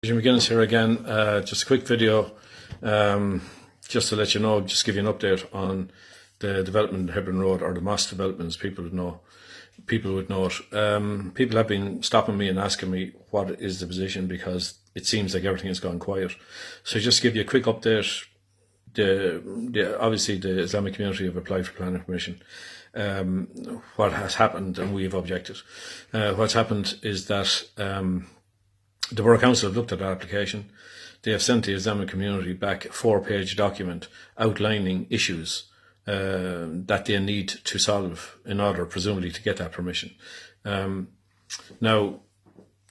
Jim McGuinness here again. Just a quick video, just to let you know, just give you an update on the development in Hebron Road, or the Mosque developments. People would know it. People have been stopping me and asking me what is the position, because it seems like everything has gone quiet. So just to give you a quick update, obviously the Islamic community have applied for planning permission. What has happened, and we have objected. What's happened is that the Borough Council have looked at that application. They have sent the Islamic community back a 4-page document outlining issues that they need to solve in order, presumably, to get that permission. Now,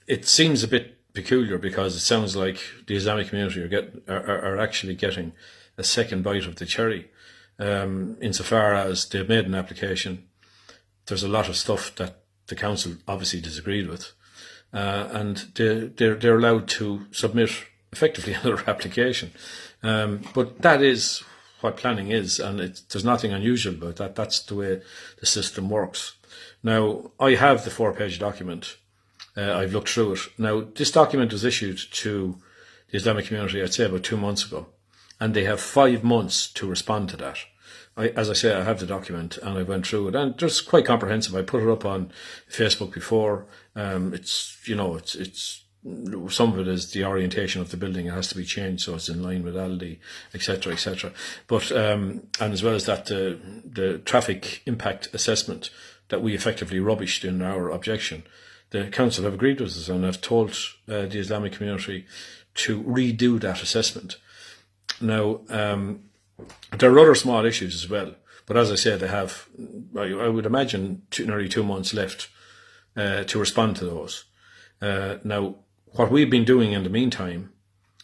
it seems a bit peculiar, because it sounds like the Islamic community are actually getting a second bite of the cherry, insofar as they've made an application. There's a lot of stuff that the council obviously disagreed with, and they're allowed to submit effectively another application. But that is what planning is, and there's nothing unusual about that. That's the way the system works. Now, I have the 4-page document. I've looked through it. Now, this document was issued to the Islamic community, I'd say, about 2 months ago, and they have 5 months to respond to that. As I say, I have the document and I went through it, and it's quite comprehensive. I put it up on Facebook before. It's some of it is the orientation of the building. It has to be changed so it's in line with Aldi, etc., etc. But and as well as that, the traffic impact assessment that we effectively rubbished in our objection, the council have agreed with us and have told the Islamic community to redo that assessment. Now, there are other small issues as well, but as I said, they have, I would imagine, nearly 2 months left to respond to those. Now, what we've been doing in the meantime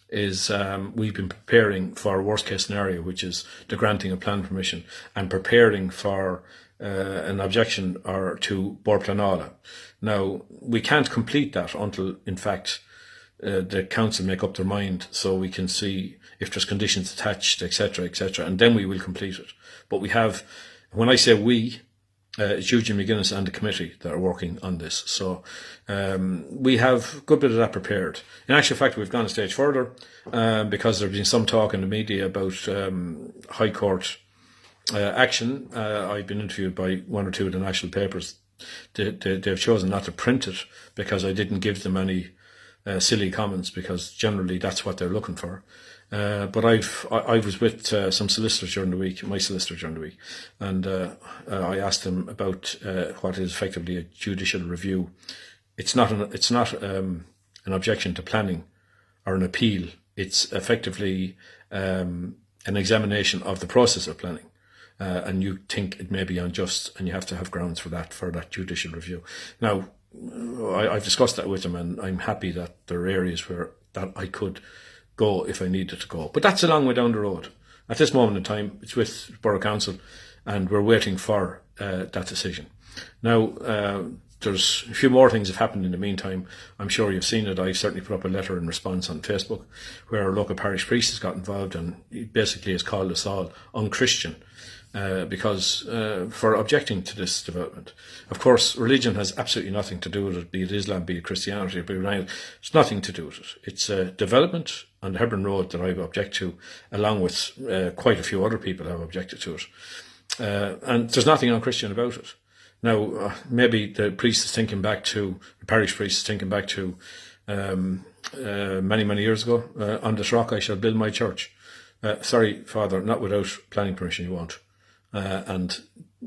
is we've been preparing for a worst case scenario, which is the granting of plan permission, and preparing for an objection or to Bord Pleanála. Now, we can't complete that until, in fact, the council make up their mind, so we can see if there's conditions attached, etc., etc., and then we will complete it. But we have, when I say we, it's Eugene McGuinness and the committee that are working on this. So we have a good bit of that prepared. In actual fact, we've gone a stage further, because there's been some talk in the media about High Court action. I've been interviewed by 1 or 2 of the national papers. They've chosen not to print it because I didn't give them any silly comments, because generally that's what they're looking for. But I was with some solicitors during the week, my solicitor during the week, and I asked them about what is effectively a judicial review. It's not an objection to planning or an appeal. It's effectively an examination of the process of planning. And you think it may be unjust, and you have to have grounds for that judicial review. Now, I've discussed that with them, and I'm happy that there are areas where that I could go if I needed to go. But that's a long way down the road. At this moment in time, it's with Borough Council, and we're waiting for that decision. Now, there's a few more things have happened in the meantime. I'm sure you've seen it. I've certainly put up a letter in response on Facebook, where our local parish priest has got involved, and he basically has called us all unchristian. Because for objecting to this development. Of course, religion has absolutely nothing to do with it, be it Islam, be it Christianity, be it it's nothing to do with it. It's a development on the Hebron Road that I object to, along with quite a few other people have objected to it. And there's nothing unchristian about it. Now, maybe the priest is thinking back to, the parish priest is thinking back to many, many years ago, on this rock I shall build my church. Sorry, Father, not without planning permission, you won't. And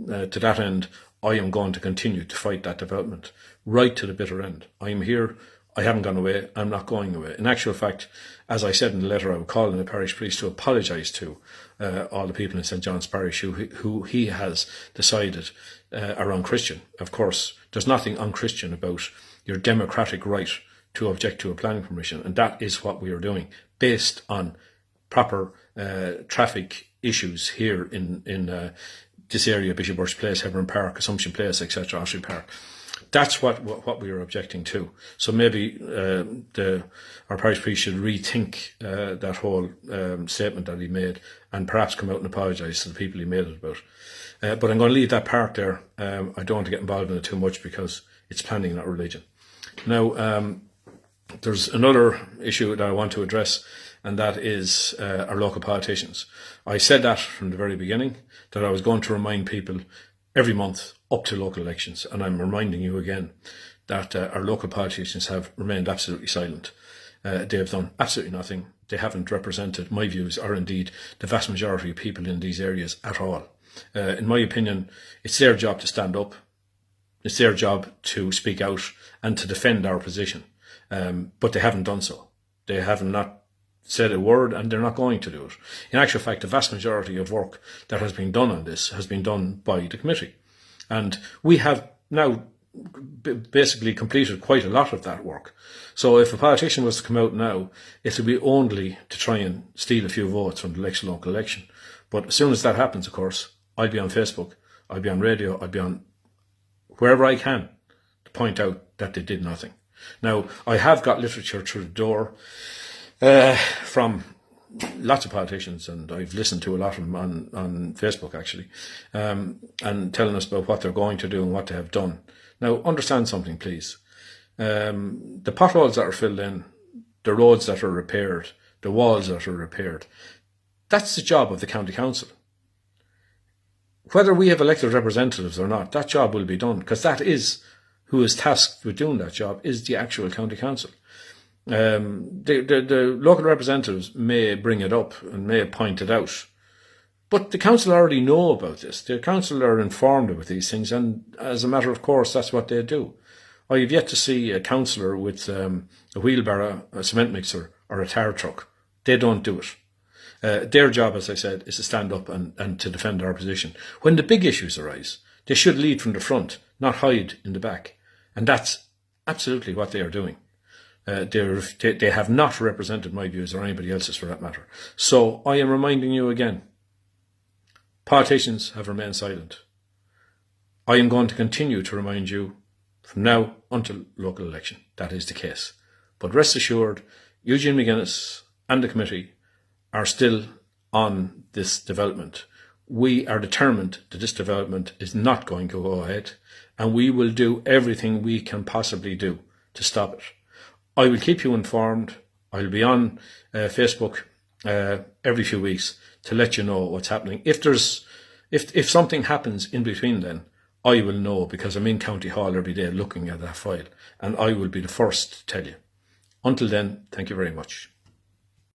to that end, I am going to continue to fight that development right to the bitter end. I'm here. I haven't gone away. I'm not going away. In actual fact, as I said in the letter, I would call on the parish priest to apologise to all the people in St John's Parish who he has decided are unchristian. Of course, there's nothing unchristian about your democratic right to object to a planning permission, and that is what we are doing, based on proper traffic issues here in this area, Bishop Birch Place, Hebron Park, Assumption Place, etc., Oshley Park. That's what we are objecting to. So maybe our parish priest should rethink that whole statement that he made, and perhaps come out and apologise to the people he made it about. But I'm going to leave that part there. I don't want to get involved in it too much, because it's planning, not religion. Now, There's another issue that I want to address, and that is our local politicians. I said that from the very beginning, that I was going to remind people every month up to local elections, and I'm reminding you again that our local politicians have remained absolutely silent. They have done absolutely nothing. They haven't represented my views, or indeed the vast majority of people in these areas at all. In my opinion, it's their job to stand up. It's their job to speak out and to defend our position. But they haven't done so. They have not said a word, and they're not going to do it. In actual fact, the vast majority of work that has been done on this has been done by the committee. And we have now basically completed quite a lot of that work. So if a politician was to come out now, it would be only to try and steal a few votes from the next local election. But as soon as that happens, of course, I'll be on Facebook, I'll be on radio, I'll be on wherever I can to point out that they did nothing. Now, I have got literature through the door from lots of politicians, and I've listened to a lot of them on Facebook, actually, and telling us about what they're going to do and what they have done. Now, understand something, please. The potholes that are filled in, the roads that are repaired, the walls that are repaired, that's the job of the county council. Whether we have elected representatives or not, that job will be done, because that is who is tasked with doing that job, is the actual county council. The local representatives may bring it up and may point it out, but the council already know about this. The council are informed about these things, and as a matter of course, that's what they do. I have yet to see a councillor with a wheelbarrow, a cement mixer, or a tar truck. They don't do it. Their job, as I said, is to stand up and to defend our position. When the big issues arise, they should lead from the front, not hide in the back. And that's absolutely what they are doing. They have not represented my views, or anybody else's for that matter. So I am reminding you again, politicians have remained silent. I am going to continue to remind you from now until local election. That is the case. But rest assured, Eugene McGuinness and the committee are still on this development. We are determined that this development is not going to go ahead, and we will do everything we can possibly do to stop it. I will keep you informed. I'll be on Facebook every few weeks to let you know what's happening. If something happens in between then, I will know, because I'm in County Hall every day looking at that file, and I will be the first to tell you. Until then, thank you very much.